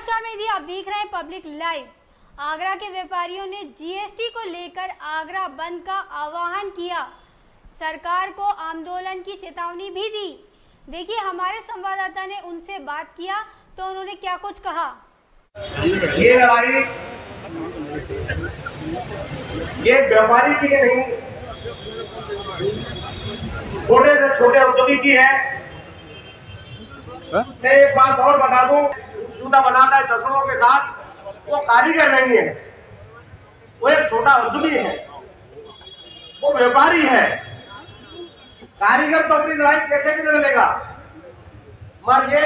नमस्कार मैं दी, आप देख रहे हैं पब्लिक लाइव। आगरा के व्यापारियों ने जीएसटी को लेकर आगरा बंद का आह्वान किया, सरकार को आंदोलन की चेतावनी भी दी। देखिए हमारे संवाददाता ने उनसे बात किया तो उन्होंने क्या कुछ कहा। ये लड़ाई ये व्यापारी की नहीं, छोटे से छोटे उद्योगी की है। मैं एक बात और बता दूं, जूता बनाता है तस्वीरों के साथ, वो कारीगर नहीं है, वो एक छोटा उद्यमी है, वो व्यापारी है। कारीगर तो अपनी लड़ाई कैसे भी लड़ लेगा, मगर ये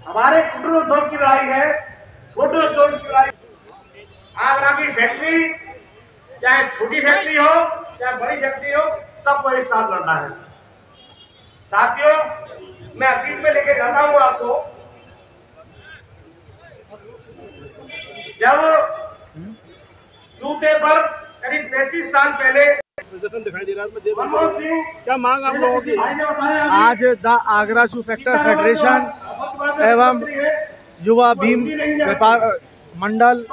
हमारे कुटीर उद्योग की लड़ाई है, छोटे उद्योग की लड़ाई। आगरा की फैक्ट्री, चाहे छोटी फैक्ट्री हो चाहे बड़ी फैक्ट्री हो, सबको एक साथ लड़ना है। साथियों, मैं अतीत में लेके जाता हूँ आपको। जब जूते पर करीब 35 साल पहले दिखाई दे रहा है, मनमोहन सिंह, क्या मांग आप लोगों की? आज the Agra shoe factor federation एवं युवा भीम व्यापार मंडल,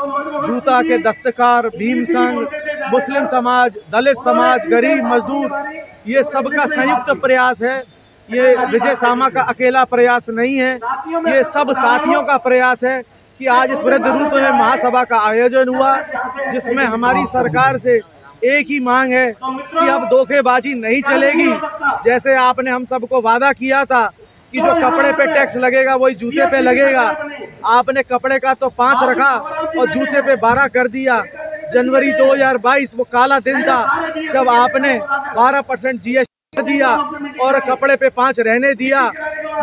जूता के दस्तकार, भीम संघ, मुस्लिम समाज, दलित समाज, गरीब मजदूर, ये सबका संयुक्त प्रयास है। ये विजय सामा का अकेला प्रयास नहीं है, ये सब साथियों का प्रयास है कि आज इस वृहद रूप में महासभा का आयोजन हुआ, जिसमें हमारी सरकार से एक ही मांग है कि अब धोखेबाजी नहीं चलेगी। जैसे आपने हम सबको वादा किया था कि जो कपड़े पे टैक्स लगेगा वही जूते पे लगेगा, आपने कपड़े का तो 5 रखा और जूते पे 12 कर दिया। जनवरी 2022 वो काला दिन था जब आपने 12% जीएसटी दिया और कपड़े पे 5 रहने दिया।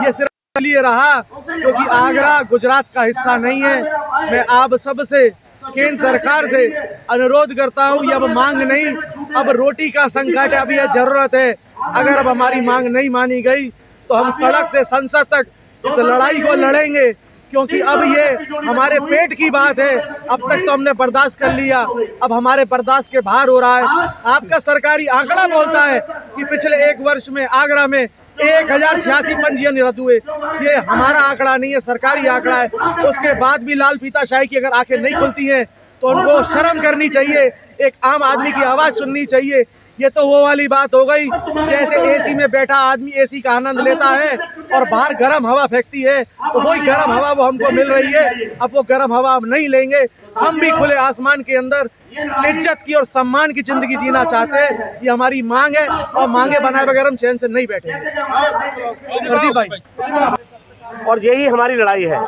ये सिर्फ इसलिए रहा क्योंकि आगरा गुजरात का हिस्सा नहीं है। मैं आप सब से, केंद्र सरकार से अनुरोध करता हूँ, ये अब मांग नहीं, अब रोटी का संकट है, अब यह जरूरत है। अगर अब हमारी मांग नहीं मानी गई तो हम सड़क से संसद तक इस लड़ाई को लड़ेंगे, क्योंकि अब ये हमारे पेट की बात है। अब तक तो हमने बर्दाश्त कर लिया, अब हमारे बर्दाश्त के बाहर हो रहा है। आपका सरकारी आंकड़ा बोलता है कि पिछले 1 वर्ष में आगरा में 1086 पंजीयन रद्द हुए। ये हमारा आंकड़ा नहीं है, सरकारी आंकड़ा है। उसके बाद भी लाल फीताशाही की अगर आंखें नहीं खुलती हैं तो उनको शर्म करनी चाहिए, एक आम आदमी की आवाज़ सुननी चाहिए। ये तो वो वाली बात हो गई जैसे एसी में बैठा आदमी एसी का आनंद लेता है और बाहर गर्म हवा फेंकती है, तो वही गर्म हवा वो हमको मिल रही है। अब वो गर्म हवा हम नहीं लेंगे, हम भी खुले आसमान के अंदर इज्जत की और सम्मान की जिंदगी जीना चाहते हैं। ये हमारी मांग है और मांगे बनाए बगैर हम चैन से नहीं बैठेंगे। प्रदीप भाई, और यही हमारी लड़ाई है।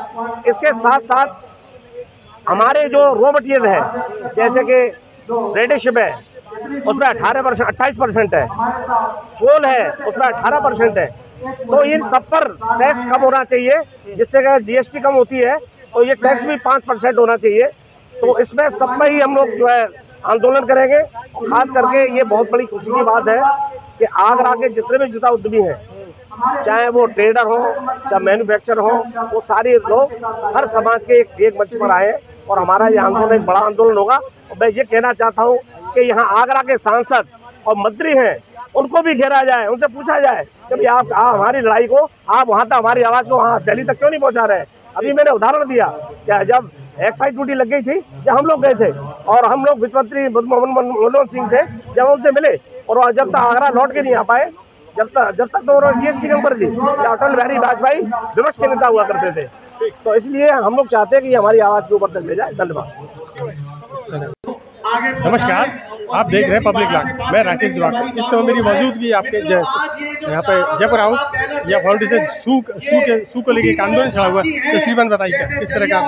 इसके साथ साथ हमारे जो रॉ मटेरियल है, जैसे कि रेडिशिप है, उसमें 28% है, सोल है उसमें 18% है। तो इन सब पर टैक्स कम होना चाहिए, जिससे कि जीएसटी कम होती है तो ये टैक्स भी 5% होना चाहिए। तो इसमें सब में ही हम लोग जो है आंदोलन करेंगे। खास करके ये बहुत बड़ी खुशी की बात है कि आगरा के जितने भी जूता उद्यमी हैं, चाहे वो ट्रेडर हो चाहे मैन्युफैक्चर हो, वो सारे लोग हर समाज के एक मंच पर आए और हमारा ये आंदोलन एक बड़ा आंदोलन होगा। और मैं ये कहना चाहता हूँ कि यहाँ आगरा के सांसद और मंत्री हैं, उनको भी घेरा जाए, उनसे पूछा जाए कि भाई आप हमारी लड़ाई को, आप वहाँ तक हमारी आवाज़ को वहाँ दिल्ली तक क्यों नहीं पहुँचा रहे। अभी मैंने उदाहरण दिया क्या, जब एक्साइज ड्यूटी लग गई थी, जब हम लोग गए थे और हम लोग वित्त मंत्री मनमोहन सिंह थे, जब उनसे मिले और जब तक आगरा लौट के नहीं आ पाए, जब तक तो उन्होंने जीएसटी नंबर दी, अटल बिहारी वाजपेयी विपक्ष के नेता हुआ करते थे। तो इसलिए हम लोग चाहते हैं कि हमारी आवाज़ के ऊपर तक ले जाए। धन्यवाद। नमस्कार, आप देख रहे हैं पब्लिक लाइव। मैं राकेश दिवाकर। इस समय मेरी मौजूदगी आपके यहाँ पे जयपुर हाउस या फाउंडेशन शू को लेकर एक आंदोलन चला हुआ है। तो श्रीमान बताइए किस तरह का?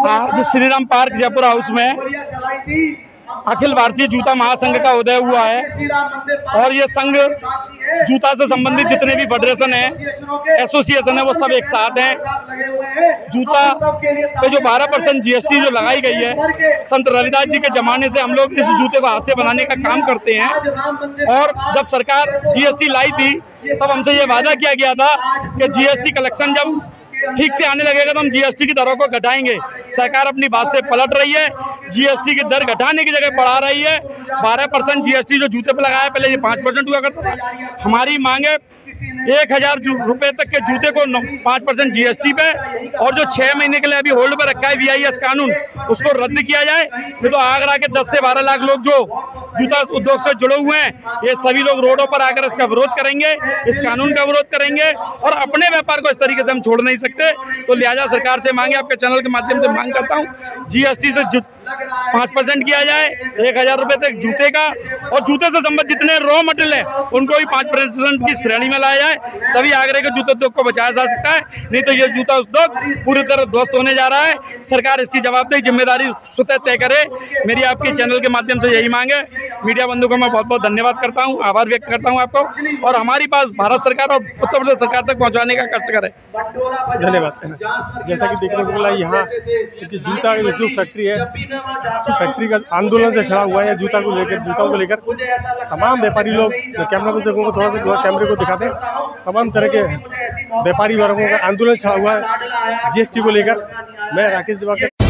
आज श्रीराम पार्क जयपुर हाउस में अखिल भारतीय जूता महासंघ का उदय हुआ है और ये संघ जूता से संबंधित जितने भी फेडरेशन है, एसोसिएशन है, वो सब एक साथ हैं। जूता पे जो 12% जीएसटी जो लगाई गई है, संत रविदास जी के जमाने से हम लोग इस जूते को हाथ से बनाने का काम करते हैं। और जब सरकार जीएसटी लाई थी तब हमसे ये वादा किया गया था कि जीएसटी कलेक्शन जब ठीक से आने लगेगा तो हम जीएसटी की दरों को घटाएंगे। सरकार अपनी बात से पलट रही है, जीएसटी की दर घटाने की जगह बढ़ा रही है। 12% जीएसटी जो जूते पे लगाया, पहले ये 5% हुआ करता था। हमारी मांग है 1000 रुपए तक के जूते को 5% GST पे, और जो 6 महीने के लिए अभी होल्ड पर रखा है VIS कानून, उसको रद्द किया जाए। नहीं तो आगरा के 10 से 12 लाख लोग जो जूता उद्योग से जुड़े हुए हैं, ये सभी लोग रोडों पर आकर इसका विरोध करेंगे, इस कानून का विरोध करेंगे, और अपने व्यापार को इस तरीके से हम छोड़ नहीं सकते। तो लिहाजा सरकार से मांगे, आपके चैनल के माध्यम से मांग करता हूँ, GST से 5% किया जाए 1000 रुपए तक जूते का, और जूते से संबंधित जितने रॉ मटेरियल है उनको भी 5% की श्रेणी में लाया जाए, तभी आगरे के जूता उद्योग को बचाया जा सकता है। नहीं तो ये जूता उद्योग पूरी तरह ध्वस्त होने जा रहा है। सरकार इसकी जवाबदेही जिम्मेदारी स्वतः तय करे। मेरी आपके चैनल के माध्यम से यही मांग है। मीडिया बंधु को मैं बहुत बहुत धन्यवाद करता हूँ, आभार व्यक्त करता हूँ आपको, और हमारी पास भारत सरकार और उत्तर प्रदेश सरकार तक पहुँचाने का कष्ट करे। धन्यवाद। जैसा कि देखने को मिला, यहाँ जूता की जो फैक्ट्री है, फैक्ट्री का आंदोलन से छड़ा हुआ है जूतों को लेकर तमाम व्यापारी लोग, कैमरा को थोड़ा सा कैमरे को दिखाते हैं, तमाम तरह के व्यापारी वर्गों का आंदोलन छड़ा हुआ है GST को लेकर। मैं राकेश दिवाकर।